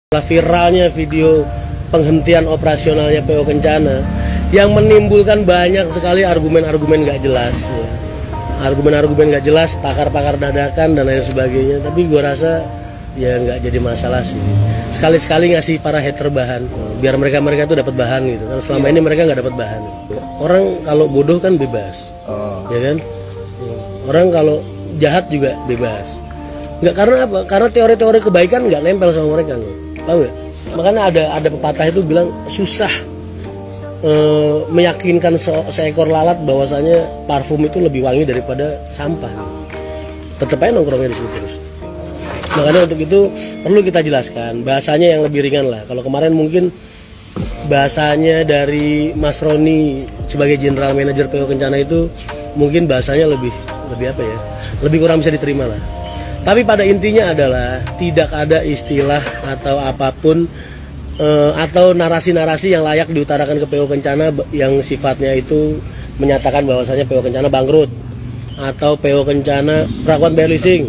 Viralnya video penghentian operasionalnya PO Kencana yang menimbulkan banyak sekali argumen-argumen nggak jelas, ya. Argumen-argumen nggak jelas, pakar-pakar dadakan dan lain sebagainya. Tapi gue rasa ya nggak jadi masalah sih. Sekali-sekali ngasih para hater bahan, biar mereka itu dapat bahan gitu. Karena selama ini mereka nggak dapat bahan. Orang kalau bodoh kan bebas, ya kan? Orang kalau jahat juga bebas. Nggak, karena apa? Karena teori-teori kebaikan nggak nempel sama mereka loh. Tahu ya? Makanya ada pepatah itu bilang susah meyakinkan seekor lalat bahwasanya parfum itu lebih wangi daripada sampah. Tetap aja nongkrongnya di situ terus. Makanya untuk itu perlu kita jelaskan bahasanya yang lebih ringan lah. Kalau kemarin mungkin bahasanya dari Mas Roni sebagai General Manager PO Kencana itu mungkin bahasanya lebih apa ya? Lebih kurang bisa diterima lah. Tapi pada intinya adalah tidak ada istilah atau apapun atau narasi-narasi yang layak diutarakan ke PO Kencana yang sifatnya itu menyatakan bahwasanya PO Kencana bangkrut atau PO Kencana melakukan bayar leasing.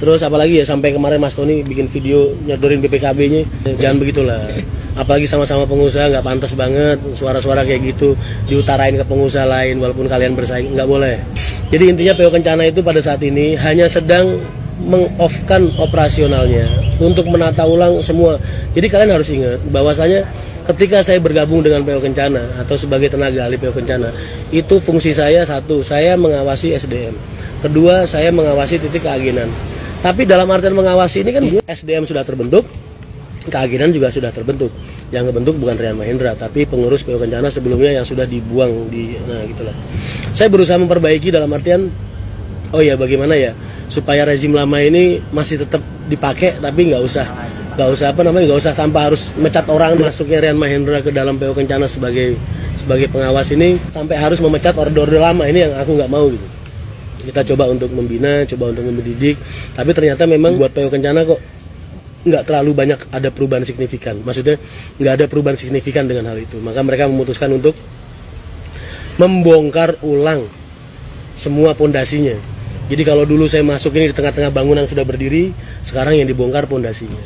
Terus apalagi ya sampai kemarin Mas Tony bikin video nyodorin BPKB-nya, jangan begitulah. Apalagi sama-sama pengusaha nggak pantas banget suara-suara kayak gitu diutarain ke pengusaha lain walaupun kalian bersaing, nggak boleh. Jadi intinya PO Kencana itu pada saat ini hanya sedang meng-off-kan operasionalnya untuk menata ulang semua. Jadi kalian harus ingat bahwasanya ketika saya bergabung dengan PO Kencana atau sebagai tenaga ahli PO Kencana, itu fungsi saya satu, saya mengawasi SDM. Kedua, saya mengawasi titik keagenan. Tapi dalam artian mengawasi ini kan SDM sudah terbentuk, keagenan juga sudah terbentuk. Yang kebentuk bukan Rian Mahendra, tapi pengurus PO Kencana sebelumnya yang sudah dibuang nah gitulah. Saya berusaha memperbaiki dalam artian bagaimana ya supaya rezim lama ini masih tetap dipakai, tapi nggak usah tanpa harus mecat orang. Masuknya Rian Mahendra ke dalam PO Kencana sebagai pengawas ini sampai harus memecat orde-orde lama ini yang aku nggak mau gitu. Kita coba untuk membina, coba untuk mendidik, tapi ternyata memang buat PO Kencana kok nggak terlalu banyak ada perubahan signifikan. Maksudnya nggak ada perubahan signifikan dengan hal itu. Maka mereka memutuskan untuk membongkar ulang semua pondasinya. Jadi kalau dulu saya masuk ini di tengah-tengah bangunan sudah berdiri, sekarang yang dibongkar pondasinya.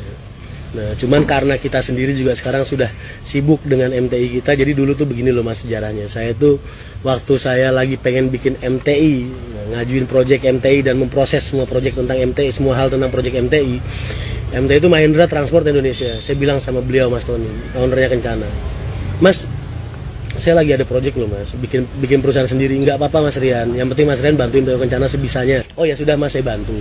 Nah, cuman karena kita sendiri juga sekarang sudah sibuk dengan MTI kita, jadi dulu tuh begini loh mas sejarahnya. Saya tuh waktu saya lagi pengen bikin MTI, ngajuin proyek MTI dan memproses semua proyek tentang MTI, semua hal tentang proyek MTI. MTI itu Mahendra Transport Indonesia. Saya bilang sama beliau Mas Tony, ownernya Kencana, Mas, saya lagi ada proyek loh mas, bikin perusahaan sendiri. Nggak apa-apa mas Rian, yang penting mas Rian bantuin PO Kencana sebisanya. Oh ya sudah mas, saya bantu.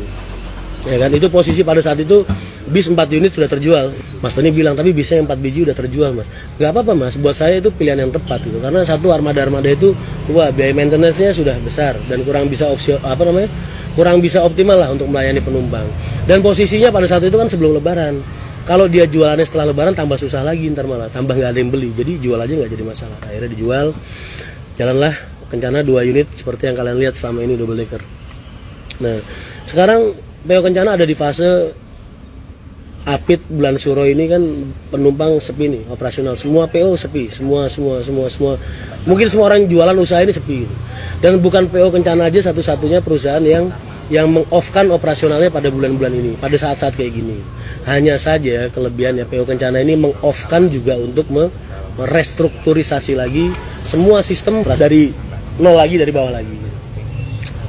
Ya kan, itu posisi pada saat itu bis 4 unit sudah terjual. Mas Tony bilang, tapi bisnya yang 4 biji udah terjual mas. Nggak apa-apa mas, buat saya itu pilihan yang tepat gitu. Karena satu armada itu biaya maintenance-nya sudah besar dan kurang bisa optimal lah untuk melayani penumpang. Dan posisinya pada saat itu kan sebelum lebaran. Kalau dia jualannya setelah lebaran tambah susah lagi, ntar malah tambah nggak ada yang beli. Jadi jual aja nggak jadi masalah. Akhirnya dijual, jalanlah Kencana 2 unit seperti yang kalian lihat selama ini, double decker. Nah, sekarang PO Kencana ada di fase apit bulan Suro ini kan penumpang sepi nih, operasional. Semua PO sepi, semua. Mungkin semua orang jualan usaha ini sepi. Dan bukan PO Kencana aja satu-satunya perusahaan yang meng-off-kan operasionalnya pada bulan-bulan ini, pada saat-saat kayak gini. Hanya saja kelebihannya PO Kencana ini meng-off-kan juga untuk merestrukturisasi lagi semua sistem dari nol lagi, dari bawah lagi.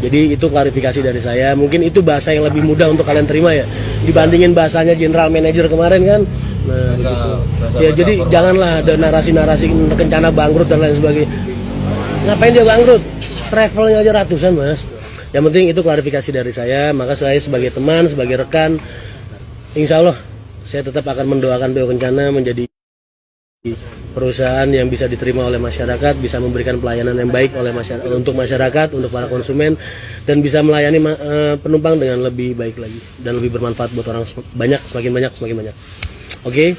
Jadi itu klarifikasi dari saya. Mungkin itu bahasa yang lebih mudah untuk kalian terima ya, dibandingin bahasanya General Manager kemarin kan. Nah, gitu. Ya jadi janganlah ada narasi-narasi Kencana bangkrut dan lain sebagainya. Ngapain dia bangkrut? Travelnya aja ratusan mas. Yang penting itu klarifikasi dari saya. Maka saya sebagai teman, sebagai rekan, insya Allah saya tetap akan mendoakan PO Kencana menjadi perusahaan yang bisa diterima oleh masyarakat, bisa memberikan pelayanan yang baik untuk masyarakat, untuk para konsumen, dan bisa melayani penumpang dengan lebih baik lagi dan lebih bermanfaat buat orang banyak, semakin banyak. Oke?